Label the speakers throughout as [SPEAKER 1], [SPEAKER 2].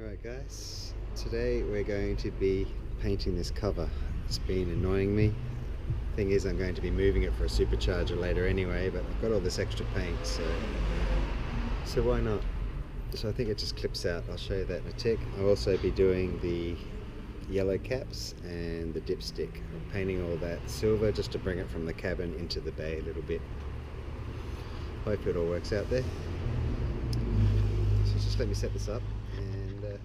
[SPEAKER 1] Alright guys, today we're going to be painting this cover. It's been annoying me. Thing is, I'm going to be moving it for a supercharger later anyway, but I've got all this extra paint, so why not? So I think it just clips out. I'll show you that in a tick. I'll also be doing the yellow caps and the dipstick. I'm painting all that silver just to bring it from the cabin into the bay a little bit. Hope it all works out there. So just let me set this up and yeah.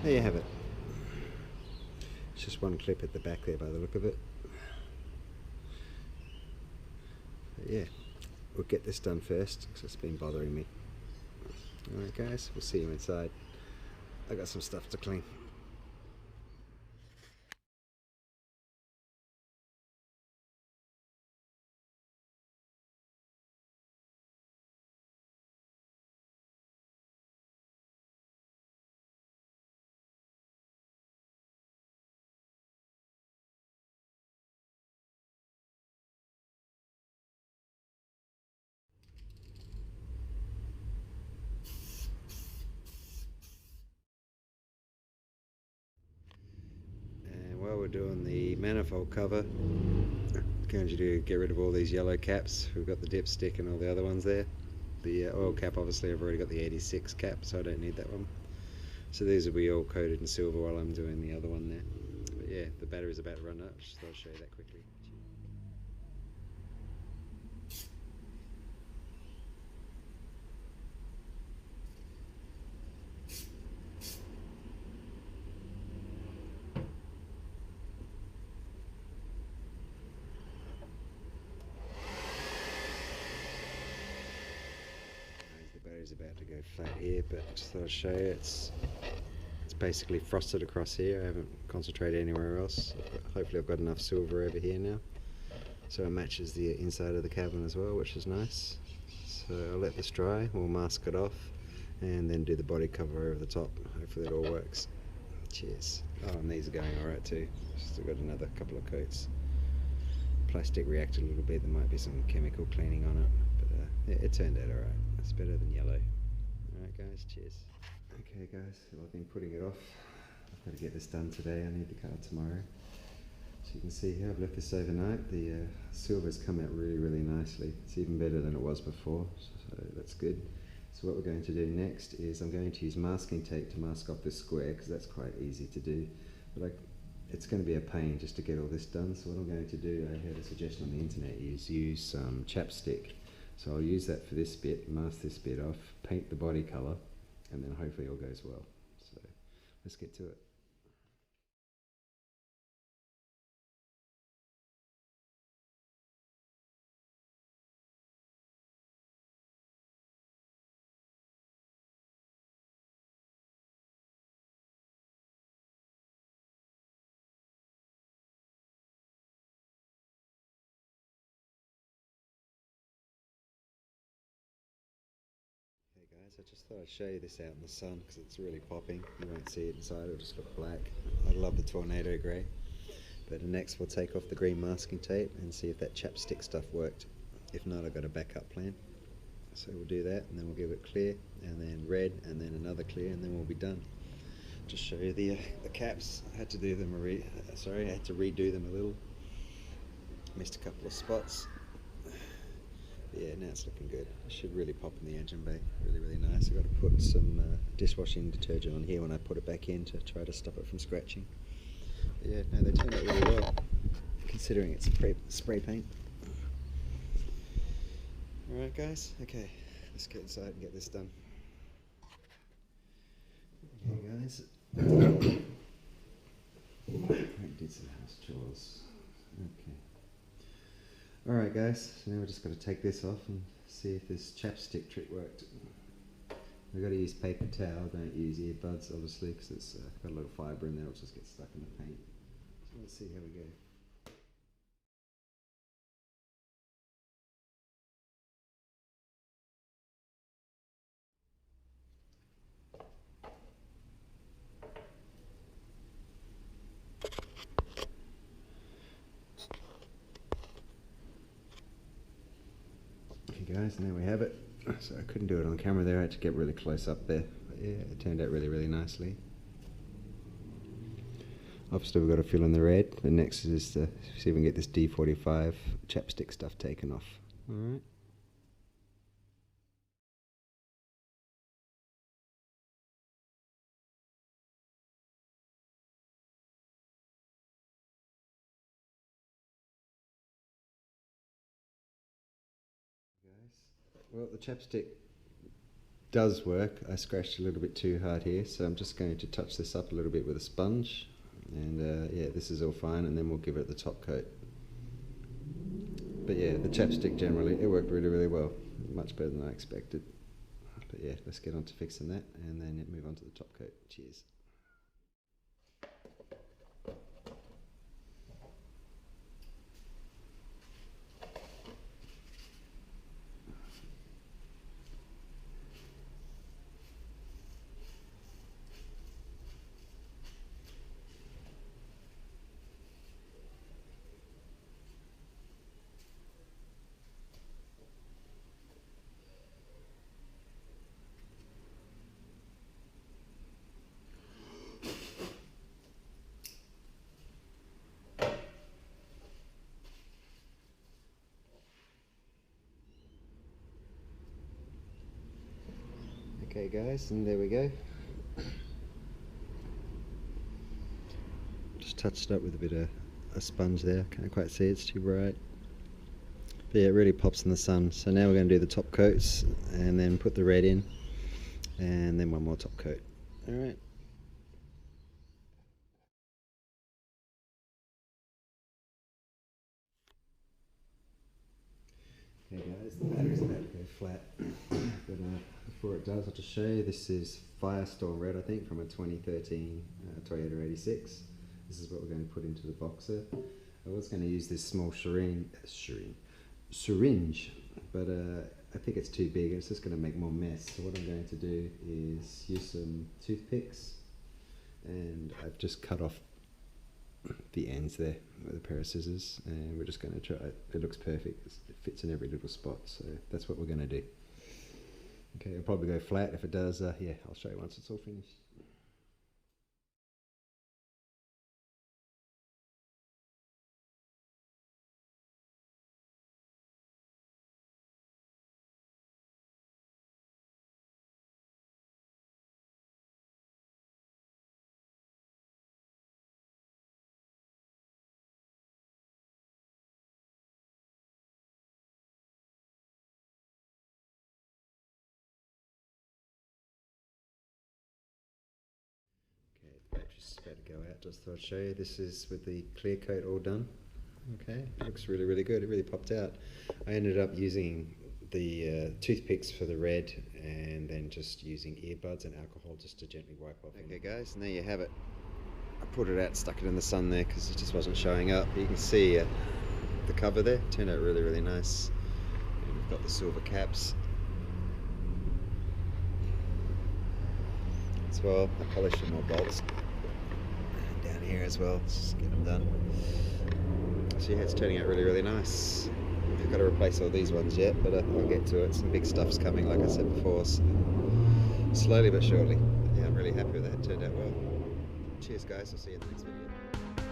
[SPEAKER 1] There you have it. It's just one clip at the back there by the look of it. But yeah, we'll get this done first because it's been bothering me. Alright guys, we'll see you inside. I got some stuff to clean. While we're doing the manifold cover, I'm going to get rid of all these yellow caps. We've got the dipstick and all the other ones there. The oil cap, obviously I've already got the 86 cap, so I don't need that one. So these will be all coated in silver while I'm doing the other one there. But yeah, the battery's about to run out, so I'll show you that quickly. The battery's about to go flat here, but just thought I'd show you. It's basically frosted across here. I haven't concentrated anywhere else. Hopefully I've got enough silver over here now, so it matches the inside of the cabin as well, which is nice. So I'll let this dry, we'll mask it off and then do the body cover over the top. Hopefully it all works. Cheers. Oh, and these are going alright too. Still got another couple of coats. Plastic reacted a little bit, there might be some chemical cleaning on it, but it turned out alright. It's better than yellow. Alright guys, cheers. Okay guys, well, I've been putting it off. I've got to get this done today. I need the car tomorrow. So you can see here, I've left this overnight. The silver's come out really nicely. It's even better than it was before, so that's good. So what we're going to do next is I'm going to use masking tape to mask off this square, because that's quite easy to do. But it's going to be a pain just to get all this done. So what I'm going to do, I had a suggestion on the internet, is use Chapstick. So I'll use that for this bit, mask this bit off, paint the body colour, and then hopefully all goes well. So let's get to it. Hey guys, I just thought I'd show you this out in the sun because it's really popping. You won't see it inside, it'll just look black. I love the tornado grey. But next we'll take off the green masking tape and see if that chapstick stuff worked. If not, I've got a backup plan. So we'll do that and then we'll give it clear and then red and then another clear and then we'll be done. Just show you the caps. I had to do them I had to redo them a little. Missed a couple of spots. Yeah, now it's looking good. It should really pop in the engine bay. Really nice. I've got to put some dishwashing detergent on here when I put it back in to try to stop it from scratching. But yeah, no, they turned out really well, considering it's spray paint. Alright guys, okay, let's get inside and get this done. Okay guys, I did some house chores. Okay. Alright guys, so now we've just got to take this off and see if this chapstick trick worked. We've got to use paper towel, don't use earbuds obviously because it's got a little fibre in there, it'll just get stuck in the paint. So let's see how we go. guys, and there we have it. So I couldn't do it on camera there, I had to get really close up there. But yeah, it turned out really, really nicely. Obviously we've got to fill in the red, but next is to see if we can get this D45 chapstick stuff taken off. Alright. Well, the chapstick does work. I scratched a little bit too hard here, so I'm just going to touch this up a little bit with a sponge, and yeah, this is all fine, and then we'll give it the top coat. But yeah, the chapstick generally, it worked really, really well. Much better than I expected. But yeah, let's get on to fixing that, and then move on to the top coat. Cheers. Okay guys, and there we go. Just touched it up with a bit of a sponge there, can't quite see, it's too bright. But yeah, it really pops in the sun. So now we're going to do the top coats and then put the red in, and then one more top coat. Alright. Okay guys, the battery's about to go flat, but before it does, I'll just show you. This is Firestorm Red, I think, from a 2013 Toyota 86. This is what we're going to put into the boxer. I was going to use this small syringe, but I think it's too big. It's just going to make more mess. So what I'm going to do is use some toothpicks, and I've just cut off the ends there with a pair of scissors, and we're just going to try it. It looks perfect, it fits in every little spot, so that's what we're going to do. Okay, it'll probably go flat. If it does, yeah, I'll show you once it's all finished. Battery's about to go out, just thought I'd show you. This is with the clear coat all done. Okay, it looks really, really good. It really popped out. I ended up using the toothpicks for the red, and then just using earbuds and alcohol just to gently wipe off. Okay guys, and there you have it. I pulled it out, stuck it in the sun there because it just wasn't showing up. You can see the cover there, turned out really, really nice. And we've got the silver caps as well. I polished some more bolts down here as well, just get them done. So yeah, it's turning out really, really nice. I've got to replace all these ones yet, but I'll get to it. Some big stuff's coming, like I said before, so slowly but surely. Yeah, I'm really happy with that. It turned out well. Cheers guys, I'll see you in the next video.